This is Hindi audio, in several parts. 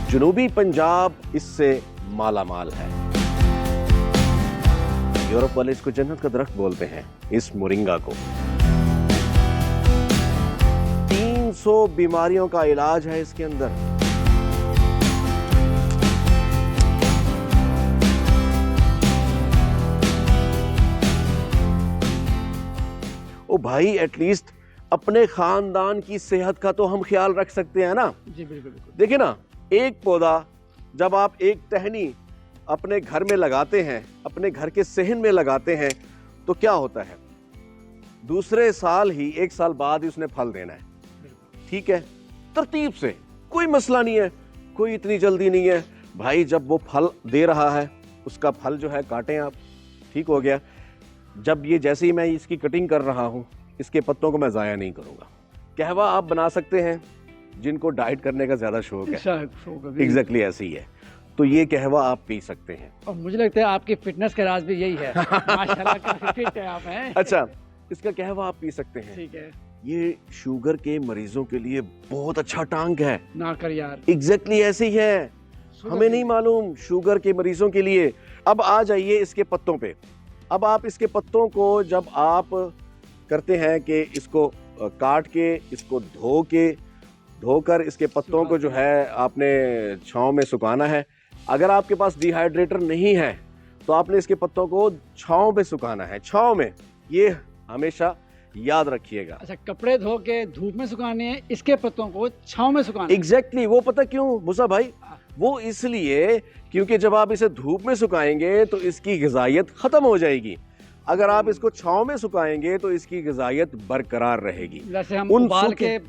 जनूबी पंजाब इससे माला माल है। यूरोप वाले इसको जन्नत का दरख्त बोलते हैं, इस मोरिंगा को। 300 बीमारियों का इलाज है इसके अंदर। ओ भाई, एटलीस्ट अपने खानदान की सेहत का तो हम ख्याल रख सकते हैं ना। जी बिल्कुल बिल्कुल। देखिए ना, एक पौधा जब आप एक टहनी अपने घर में लगाते हैं, अपने घर के सहन में लगाते हैं, तो क्या होता है, दूसरे साल ही, 1 साल बाद ही उसने फल देना है। ठीक है, तरतीब से, कोई मसला नहीं है, कोई इतनी जल्दी नहीं है भाई। जब वो फल दे रहा है, उसका फल जो है काटें आप, ठीक हो गया। जब ये, जैसे ही मैं इसकी कटिंग कर रहा हूँ, इसके पत्तों को मैं ज़ाया नहीं करूँगा। कहवा आप बना सकते हैं, जिनको डाइट करने का ज़्यादा शौक है, एग्जैक्टली ऐसे ही है, तो ये कहवा आप पी सकते हैं। और मुझे लगता है आपकी फिटनेस का राज भी यही है। माशाल्लाह काफी फिट है आप हैं। अच्छा, इसका कहवा आप पी सकते हैं। ठीक है। ये शुगर के मरीजों के लिए बहुत अच्छा टांग है। ना कर यार। एग्जैक्टली ऐसे ही है, हमें नहीं मालूम, शुगर के मरीजों के लिए। अब आ जाइए इसके पत्तों पे। अब आप इसके पत्तों को जब आप करते हैं कि इसको काट के, इसको धोकर इसके पत्तों को जो है आपने छांव में सुखाना है। अगर आपके पास डिहाइड्रेटर नहीं है तो आपने इसके पत्तों को छांव में सुखाना है, छांव में। ये हमेशा याद रखिएगा। अच्छा, कपड़े धो के धूप में सुखाने हैं, इसके पत्तों को छांव में सुखाना। एग्जैक्टली, वो पता क्यों मूसा भाई? वो इसलिए क्योंकि जब आप इसे धूप में सुखाएंगे तो इसकी ग़िज़ाइयत खत्म हो जाएगी। अगर आप इसको छांव में सुखाएंगे तो इसकी ग़िज़ाइयत बरकरार रहेगी। जैसे हम उबाल के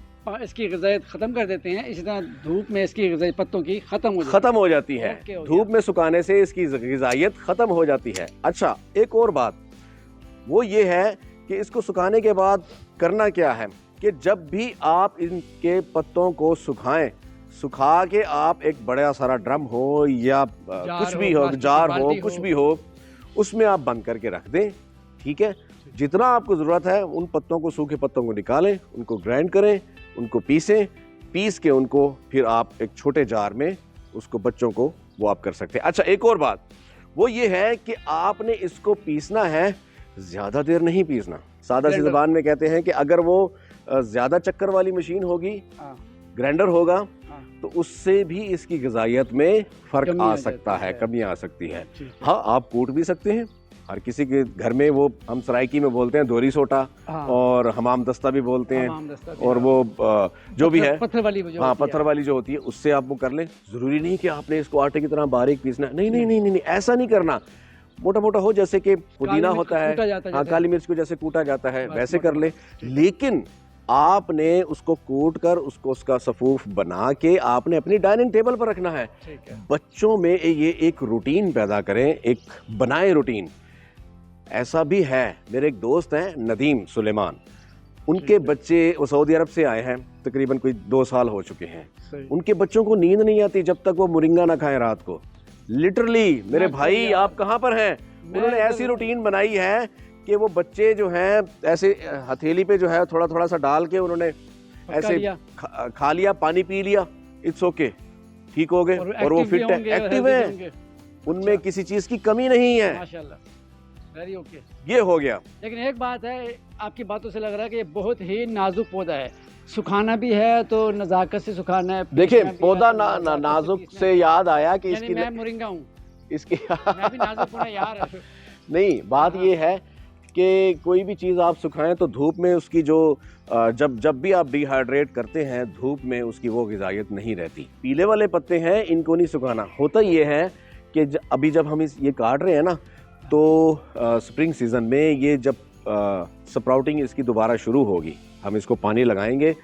इसकी ग़िज़ाइयत खत्म कर देते हैं, इसी तरह धूप में इसकी ग़िज़ाइयत पत्तों की खत्म हो जाती है। धूप में सुखाने से इसकी ग़िज़ाइयत खत्म हो जाती है। अच्छा, एक और बात वो ये है कि इसको सुखाने के बाद करना क्या है कि जब भी आप इनके पत्तों को सुखाएं, सुखा के आप एक बड़ा सारा ड्रम हो या कुछ भी हो, जार हो, कुछ भी हो, उसमें आप बंद करके रख दें। ठीक है, जितना आपको ज़रूरत है उन पत्तों को, सूखे पत्तों को निकालें, उनको ग्राइंड करें, उनको पीस के उनको फिर आप एक छोटे जार में उसको, बच्चों को वो आप कर सकते हैं। अच्छा, एक और बात वो ये है कि आपने इसको पीसना है, ज़्यादा देर नहीं पीसना। सादा सी ज़बान में कहते हैं कि अगर वो ज़्यादा चक्कर वाली मशीन होगी, ग्राइंडर होगा, तो उससे भी इसकी ग़िज़ाइयत में फ़र्क आ सकता है, कमी आ सकती है। हाँ, आप कूट भी सकते हैं। हर किसी के घर में, वो हम सराइकी में बोलते हैं दोरी सोटा, और हमाम दस्ता भी बोलते हैं, और वो जो भी है पत्थर वाली, हाँ, पत्थर वाली जो होती है, उससे आप वो कर लें। ज़रूरी नहीं कि आपने इसको आटे की तरह बारीक पीसना। नहीं नहीं नहीं नहीं, ऐसा नहीं करना। मोटा मोटा हो, जैसे कि पुदीना होता है, हाँ, काली मिर्च को जैसे कूटा जाता है, वैसे कर ले। लेकिन आपने उसको कूट कर उसको, उसका सफूफ बना के आपने अपनी डाइनिंग टेबल पर रखना है। बच्चों में ये एक रूटीन पैदा करें, एक बनाए रूटीन। ऐसा भी है, मेरे एक दोस्त हैं नदीम सुलेमान, उनके बच्चे वो सऊदी अरब से आए हैं, तकरीबन कोई 2 साल हो चुके हैं। उनके बच्चों को नींद नहीं आती जब तक वो मोरिंगा ना खाएं रात को। लिटरली मेरे भाई, आप कहाँ पर हैं? उन्होंने ऐसी रूटीन बनाई है कि वो बच्चे जो हैं ऐसे हथेली पे जो है थोड़ा थोड़ा सा डाल के उन्होंने ऐसे खा लिया, पानी पी लिया, इट्स ओके, ठीक हो गए, और वो फिट है, एक्टिव है, उनमें किसी चीज की कमी नहीं है। माशाल्लाह, वेरी ओके। ये हो गया। लेकिन एक बात है, आपकी बातों से लग रहा है कि ये बहुत ही नाजुक पौधा है, सुखाना भी है तो नज़ाकत से सुखाना है। देखिए, पौधा नाजुक से याद आया कि इसकी, मैं मोरिंगा हूँ, इसकी मैं भी नाजुक हूँ यार। नहीं, बात ये है कि कोई भी चीज़ आप सुखाएं तो धूप में उसकी जो, जब भी आप डिहाइड्रेट करते हैं धूप में, उसकी वो ग़िज़ाइयत नहीं रहती। पीले वाले पत्ते हैं, इनको नहीं सुखाना। होता ये है कि अभी जब हम ये काट रहे हैं ना, तो स्प्रिंग सीज़न में ये जब स्प्राउटिंग इसकी दोबारा शुरू होगी, हम इसको पानी लगाएंगे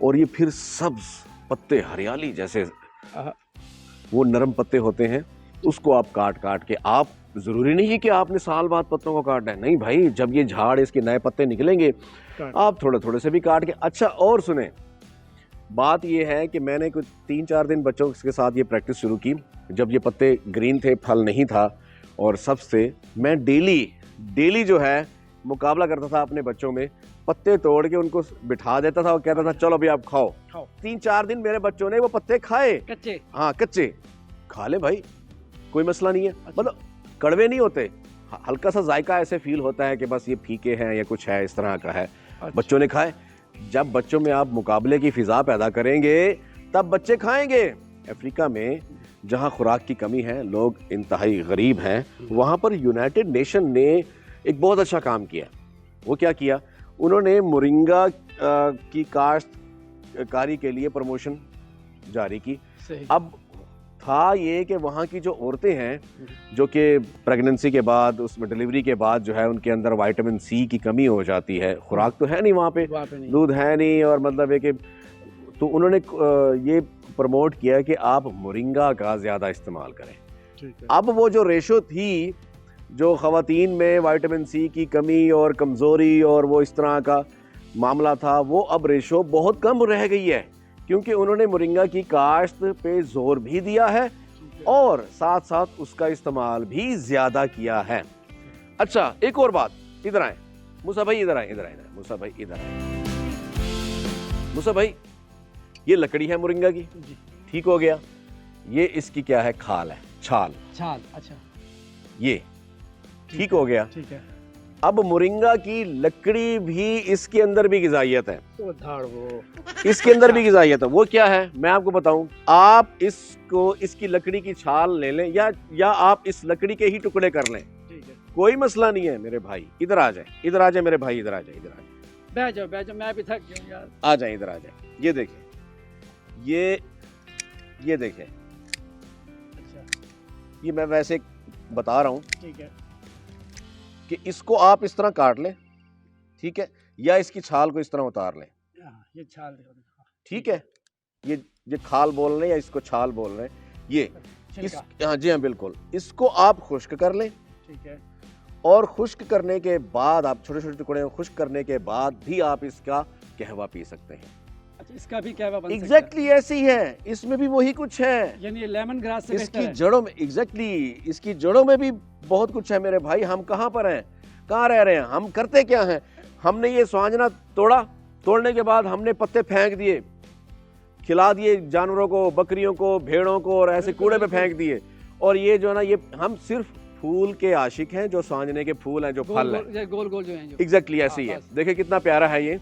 और ये फिर सब्ज पत्ते, हरियाली जैसे वो नरम पत्ते होते हैं, उसको आप काट के, आप ज़रूरी नहीं है कि आपने साल बाद पत्तों को काटना है। नहीं भाई, जब ये झाड़, इसके नए पत्ते निकलेंगे, आप थोड़े थोड़े से भी काट के। अच्छा, और सुने, बात ये है कि मैंने कुछ 3-4 दिन बच्चों के साथ ये प्रैक्टिस शुरू की। जब ये पत्ते ग्रीन थे, फल नहीं था, और सबसे मैं डेली जो है मुकाबला करता था अपने बच्चों में, पत्ते तोड़ के उनको बिठा देता था और कहता था चलो अभी आप खाओ। 3-4 दिन मेरे बच्चों ने वो पत्ते खाए, कच्चे। हाँ कच्चे खा ले भाई, कोई मसला नहीं है। मतलब कड़वे नहीं होते, हल्का सा जायका ऐसे फील होता है कि बस ये फीके हैं या कुछ है इस तरह का है। बच्चों ने खाए। जब बच्चों में आप मुकाबले की फिजा पैदा करेंगे तब बच्चे खाएंगे। अफ्रीका में जहाँ खुराक की कमी है, लोग इंतहाई गरीब हैं, वहाँ पर यूनाइटेड नेशन ने एक बहुत अच्छा काम किया। वो क्या किया, उन्होंने मोरिंगा की काश्तकारी के लिए प्रमोशन जारी की। अब था ये कि वहाँ की जो औरतें हैं जो कि प्रेगनेंसी के बाद, उसमें डिलीवरी के बाद जो है उनके अंदर विटामिन सी की कमी हो जाती है, खुराक तो है नहीं वहाँ पे, दूध है नहीं, और मतलब है कि तो उन्होंने ये प्रमोट किया कि आप मोरिंगा का ज़्यादा इस्तेमाल करें। अब वो जो रेशो थी, जो ख़वातीन में विटामिन सी की कमी और कमज़ोरी और वो इस तरह का मामला था, वो अब रेशो बहुत कम रह गई है, क्योंकि उन्होंने मोरिंगा की काश्त पे जोर भी दिया है और साथ साथ उसका इस्तेमाल भी ज़्यादा किया है। अच्छा, एक और बात, इधर आए मूसा भाई, इधर आए, इधर आए मूसा भाई, इधर आए मूसा भाई। ये लकड़ी है मोरिंगा की, ठीक हो गया। ये इसकी क्या है, खाल है, छाल। अच्छा, ये ठीक हो गया। ठीक है। अब मोरिंगा की लकड़ी भी, इसके अंदर भी गिजाइयत है, इसके अंदर भी गिजाइयत है। वो क्या है मैं आपको बताऊं, आप इसको, इसकी लकड़ी की छाल ले लें या आप इस लकड़ी के ही टुकड़े कर लें, कोई मसला नहीं है मेरे भाई। इधर आ जाए, इधर आ जाए मेरे भाई, इधर आ जाए, इधर आ जाए, बैठ जाओ, मैं भी थक गया यार। आ जाए, इधर आ जाए। ये देखें, ये देखें। अच्छा, ये मैं वैसे बता रहा हूँ, ठीक है, कि इसको आप इस तरह काट लें, ठीक है, या इसकी छाल को इस तरह उतार लें। ये छाल, ठीक है, ये खाल बोल रहे हैं या इसको छाल बोल रहे हैं, ये हाँ जी हाँ बिल्कुल। इसको आप खुश्क कर लें, ठीक है, और खुश्क करने के बाद आप छोटे छोटे टुकड़े खुश्क करने के बाद भी आप इसका कहवा पी सकते हैं। अच्छा, इसका भी कहवा बन एग्जैक्टली ऐसे ही है, इसमें भी वही कुछ है, यानी लेमन ग्रास से इसकी जड़ों में, एग्जैक्टली इसकी जड़ों में भी बहुत कुछ है मेरे भाई। हम कहाँ पर हैं, कहाँ रह रहे हैं, हम करते क्या हैं, हमने ये स्वांजना तोड़ने के बाद हमने पत्ते फेंक दिए, खिला दिए जानवरों को, बकरियों को, भेड़ों को, और ऐसे कूड़े पे फेंक दिए। और ये जो है ना, ये हम सिर्फ फूल के आशिक हैं, जो सांजने के फूल हैं, जो फल हैं, गोल गोल जो हैं, एग्जैक्टली ऐसे ही है। देखिए कितना प्यारा है ये।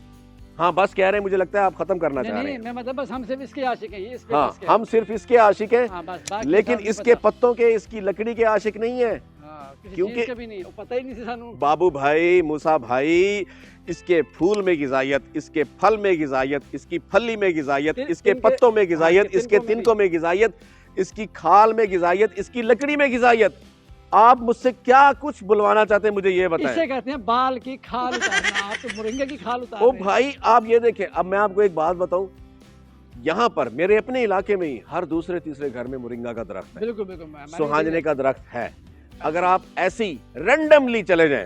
हाँ बस कह रहे हैं, मुझे लगता है आप खत्म करना चाह रहे हैं। मैं मतलब बस हम सिर्फ इसके आशिक हैं, ये हाँ, हम सिर्फ इसके आशिक हैं, लेकिन इसके पत्तों के, इसकी लकड़ी के आशिक नहीं है, क्योंकि पता ही नहीं था बाबू भाई, मूसा भाई, इसके फूल में गिजायत, इसके फल में गिजायत, इसकी फली में गिजायत, इसके पत्तों में गिजायत, इसके तिनकों में गिजायत, इसकी खाल में गिजायत, इसकी लकड़ी में गिजायत। आप मुझसे क्या कुछ बुलवाना चाहते हैं, मुझे ये बताएं। इसे कहते हैं बाल की खाल उतारना, आप तो मोरिंगा की खाल उतार रहे हैं। ओ भाई आप ये देखें, अब मैं आपको एक बात बताऊं, यहाँ पर मेरे अपने इलाके में ही हर दूसरे तीसरे घर में मोरिंगा का दरख्त है, बिल्कुल बिल्कुल, सुहांजने का दरख्त है। अगर आप ऐसी रैंडमली चले जाएं,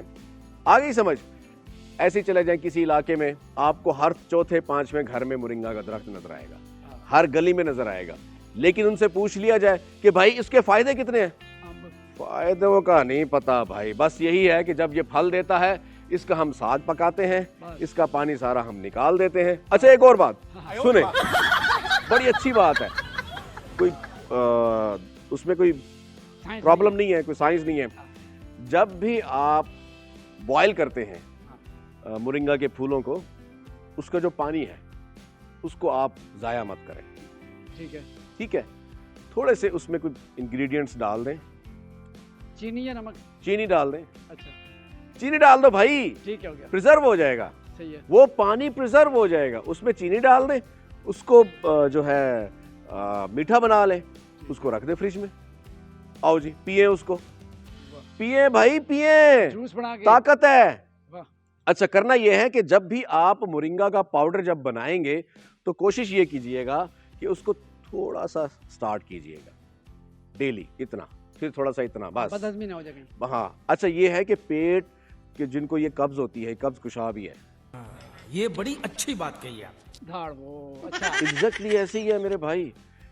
आ गई समझ, ऐसे चले जाएं किसी इलाके में, आपको हर चौथे पांचवें घर में मोरिंगा का दरख्त नजर आएगा, हर गली में नजर आएगा। लेकिन उनसे पूछ लिया जाए कि भाई इसके फायदे कितने हैं, फायदों का नहीं पता भाई, बस यही है कि जब ये फल देता है, इसका हम साग पकाते हैं, इसका पानी सारा हम निकाल देते हैं। अच्छा एक और बात सुने, बड़ी अच्छी बात है, कोई उसमें कोई प्रॉब्लम नहीं है, कोई साइंस नहीं है। जब भी आप बॉयल करते हैं मोरिंगा के फूलों को, उसका जो पानी है उसको आप जाया मत करें, ठीक है, ठीक है। थोड़े से उसमें कुछ इंग्रेडिएंट्स डाल दें, चीनी या नमक, चीनी डाल दें। अच्छा, चीनी डाल दो भाई, ठीक है, हो गया, प्रिजर्व हो जाएगा, सही है, वो पानी प्रिजर्व हो जाएगा। उसमें चीनी डाल दें, उसको जो है मीठा बना लें, उसको रख दे फ्रिज में, आओ जी पिए, उसको पिए भाई, पिए, जूस बना के, ताकत है। अच्छा, करना यह है कि जब भी आप मोरिंगा का पाउडर जब बनाएंगे तो कोशिश ये कीजिएगा कि उसको थोड़ा सा स्टार्ट कीजिएगा, डेली इतना, फिर थोड़ा सा इतना, बस बदहजमी ना हो जाए। हाँ, अच्छा ये है कि पेट के जिनको ये कब्ज होती है, कब्ज कुशा भी है, ये बड़ी अच्छी बात कही आप। धाड़ वो, अच्छा एग्जैक्टली ऐसे ही है मेरे भाई।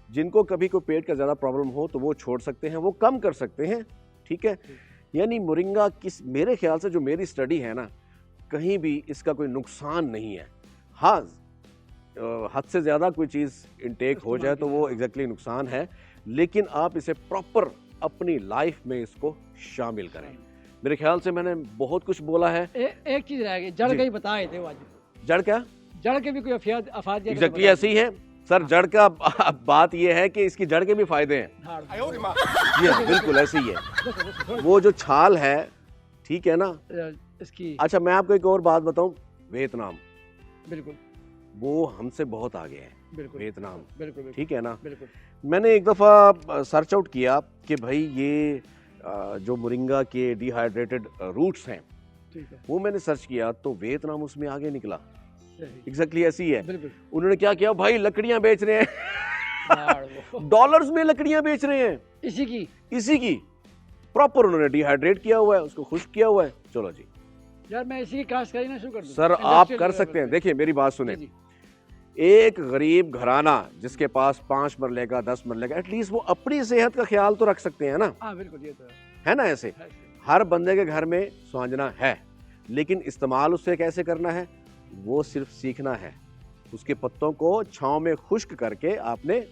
जिनको कभी कोई पेट का ज्यादा प्रॉब्लम हो तो वो छोड़ सकते हैं, वो कम कर सकते हैं, ठीक है। यानी मोरिंगा किस, मेरे ख्याल से जो मेरी स्टडी है ना, कहीं भी इसका कोई नुकसान नहीं है। हाँ, हद से ज़्यादा कोई चीज़ इनटेक हो जाए तो वो एग्जैक्टली नुकसान है, लेकिन आप इसे प्रॉपर अपनी लाइफ में इसको शामिल करें। मेरे ख्याल से मैंने बहुत कुछ बोला है। एक चीज़ रह गई, जड़ जी। का ही बताए थे वो आज। जड़ क्या? जड़ के भी कोई अफाद एग्जैक्टली ऐसी है सर। जड़ का बात ये है कि इसकी जड़ के भी फायदे हैं। जी हाँ, बिल्कुल ऐसी ही है। वो जो छाल है, ठीक है ना, इसकी। अच्छा मैं आपको एक और बात बताऊं, वियतनाम बिल्कुल वो हमसे बहुत आगे है। बिल्कुल वियतनाम, बिल्कुल ठीक है ना। बिल्कुल। मैंने एक दफ़ा सर्च आउट किया कि भाई ये जो मोरिंगा के डिहाइड्रेटेड रूट्स हैं, ठीक है, वो मैंने सर्च किया तो वियतनाम उसमें आगे निकला। सही, एग्जैक्टली ऐसी है। बिल्कुल। उन्होंने क्या किया भाई, लकड़ियां बेच रहे हैं डॉलर्स में लकड़ियां बेच रहे हैं इसी की प्रॉपर उन्होंने डिहाइड्रेट किया हुआ है, उसको खुश्क किया हुआ है। चलो जी यार, मैं इसी की काश्तकारी ना शुरू कर दूं। सर, आप कर सकते हैं। देखिए मेरी बात सुने, जी, जी। एक गरीब घराना जिसके पास 5 मरले का 10 मरले का, एटलीस्ट वो अपनी सेहत का ख्याल तो रख सकते हैं ना, हाँ बिल्कुल, ये तो है ना। ऐसे है। हर बंदे के घर में स्वांजना है, लेकिन इस्तेमाल उससे कैसे करना है वो सिर्फ सीखना है। उसके पत्तों को छांव में खुश्क करके आपने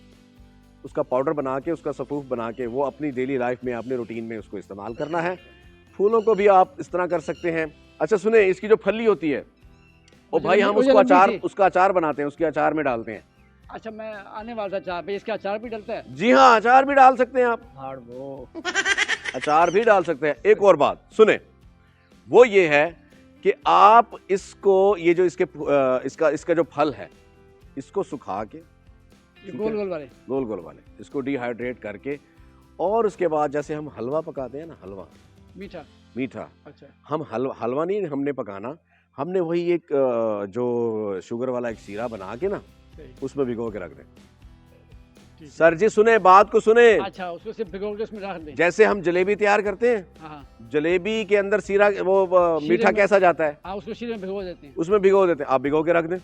उसका पाउडर बना के, उसका सफूफ बना के वो अपनी डेली लाइफ में, अपने रूटीन में उसको इस्तेमाल करना है। फूलों को भी आप इस तरह कर सकते हैं। अच्छा सुने, इसकी जो फली होती है वो भाई हम उसको अचार, उसका अचार बनाते हैं, उसके अचार में डालते हैं। अच्छा, मैं आने वाला था अचार पे, इसका अचार भी डलता है? जी हाँ, अचार भी डाल सकते हैं आप, हाड़ वो अचार भी डाल सकते हैं। एक और बात सुने, वो ये है कि आप इसको, ये जो इसका जो फल है, इसको सुखा के, ये गोल गोल वाले, इसको डिहाइड्रेट करके, और उसके बाद जैसे हम हलवा पकाते हैं ना, हलवा मीठा, अच्छा, हम हलवा नहीं हमने पकाना, हमने वही एक जो शुगर वाला एक सीरा बना के ना, उसमें भिगो के रख दें। सर जी सुने, बात को सुने। अच्छा, उसको सिर्फ भिगो के उसमें रख दें। जैसे हम जलेबी तैयार करते हैं, हाँ, जलेबी के अंदर सीरा, वो मीठा कैसा जाता है, हाँ, उसको शीरे में भिगो देते हैं। उसमें भिगो देते हैं। आप भिगो के रख दें,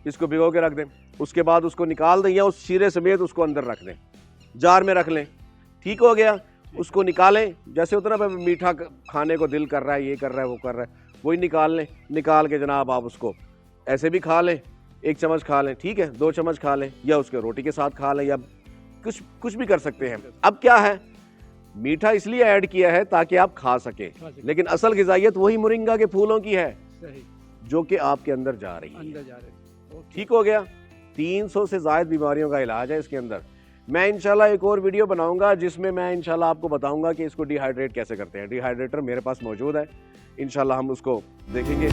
इसको भिगो के रख दें, उसके बाद उसको निकाल दें या उस शीरे समेत उसको अंदर रख दें, जार में रख लें। ठीक हो गया, उसको निकालें। जैसे उतना मीठा खाने को दिल कर रहा है, ये कर रहा है, वो कर रहा है, वही निकाल लें। निकाल के जनाब आप उसको ऐसे भी खा लें, 1 चम्मच खा लें, ठीक है, 2 चम्मच खा लें, या उसके रोटी के साथ खा लें, या कुछ भी कर सकते हैं। अब क्या है, मीठा इसलिए ऐड किया है ताकि आप खा सकें, लेकिन असल ग़िज़ाइयत वही मोरिंगा के फूलों की है जो कि आपके अंदर जा रही है। ठीक हो गया। 300 से ज़ायद बीमारियों का इलाज है इसके अंदर। मैं इंशाल्लाह एक और वीडियो बनाऊंगा जिसमें मैं इंशाल्लाह आपको बताऊंगा कि इसको डिहाइड्रेट कैसे करते हैं। डिहाइड्रेटर मेरे पास मौजूद है, इंशाल्लाह हम उसको देखेंगे।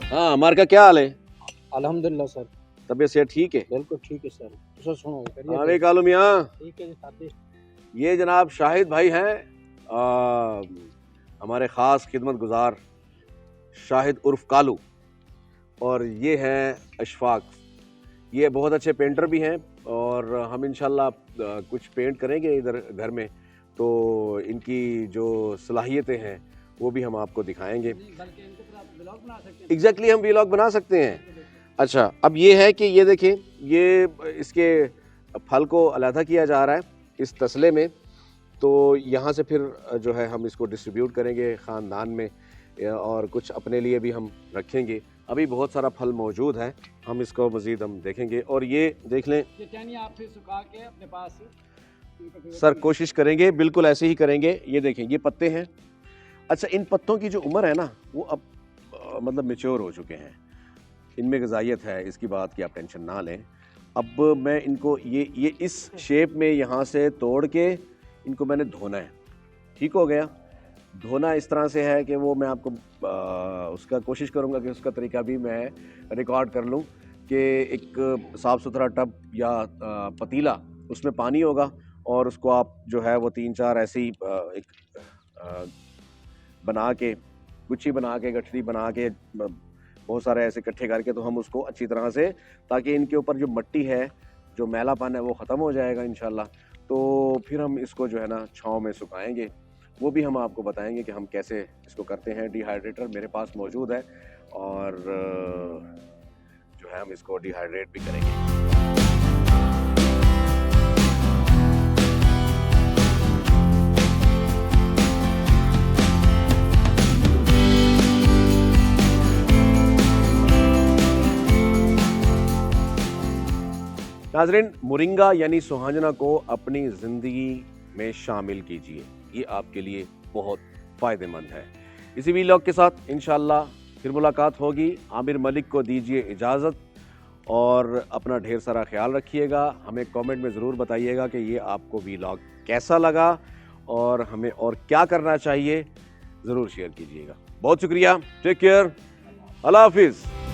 हाँ, हमारे का क्या हाल है? अल्हम्दुलिल्लाह सर, तबीयत से ठीक है? बिल्कुल ठीक है सर। तो सर सुनो, अरे कालू मियाँ, ठीक है जी, ये जनाब शाहिद भाई हैं, हमारे ख़ास खिदमत गुजार शाहिद उर्फ कालू, और ये हैं अशफाक। ये बहुत अच्छे पेंटर भी हैं, और हम इंशाल्लाह कुछ पेंट करेंगे इधर घर में, तो इनकी जो सलाहियतें हैं वो भी हम आपको दिखाएंगे। एग्जैक्टली हम व्लॉग बना सकते हैं। अच्छा, अब ये है कि ये देखें, ये इसके फल को अलहदा किया जा रहा है इस तसले में, तो यहाँ से फिर जो है हम इसको डिस्ट्रीब्यूट करेंगे ख़ानदान में, और कुछ अपने लिए भी हम रखेंगे। अभी बहुत सारा फल मौजूद है, हम इसको मज़ीद हम देखेंगे। और ये देख लें, आप फिर सुखा के अपने पास सर कोशिश करेंगे, बिल्कुल ऐसे ही करेंगे। ये देखें, ये पत्ते हैं। अच्छा, इन पत्तों की जो उम्र है ना, वो अब मतलब मैच्योर हो चुके हैं, इनमें ग़िज़ाइयत है, इसकी बात की आप टेंशन ना लें। अब मैं इनको ये इस शेप में यहाँ से तोड़ के इनको मैंने धोना है। ठीक हो गया। धोना इस तरह से है कि वो मैं आपको उसका कोशिश करूँगा कि उसका तरीका भी मैं रिकॉर्ड कर लूँ, कि एक साफ़ सुथरा टब या पतीला, उसमें पानी होगा, और उसको आप जो है वो 3-4 ऐसे ही एक बना के, गुच्छी बना के, गठरी बना के, बहुत सारे ऐसे इकट्ठे करके, तो हम उसको अच्छी तरह से, ताकि इनके ऊपर जो मिट्टी है, जो मैलापन है, वो ख़त्म हो जाएगा इंशाल्लाह। तो फिर हम इसको जो है ना छाँव में सुखाएंगे, वो भी हम आपको बताएंगे कि हम कैसे इसको करते हैं। डिहाइड्रेटर मेरे पास मौजूद है, और जो है हम इसको डिहाइड्रेट भी करेंगे। नाजरीन, मोरिंगा यानी सुहांजना को अपनी ज़िंदगी में शामिल कीजिए, ये आपके लिए बहुत फ़ायदेमंद है। इसी व्लॉग के साथ इंशाअल्लाह फिर मुलाकात होगी। आमिर मलिक को दीजिए इजाज़त और अपना ढेर सारा ख्याल रखिएगा। हमें कमेंट में ज़रूर बताइएगा कि ये आपको व्लॉग कैसा लगा और हमें और क्या करना चाहिए, ज़रूर शेयर कीजिएगा। बहुत शुक्रिया। Take care. अल्लाह हाफिज़।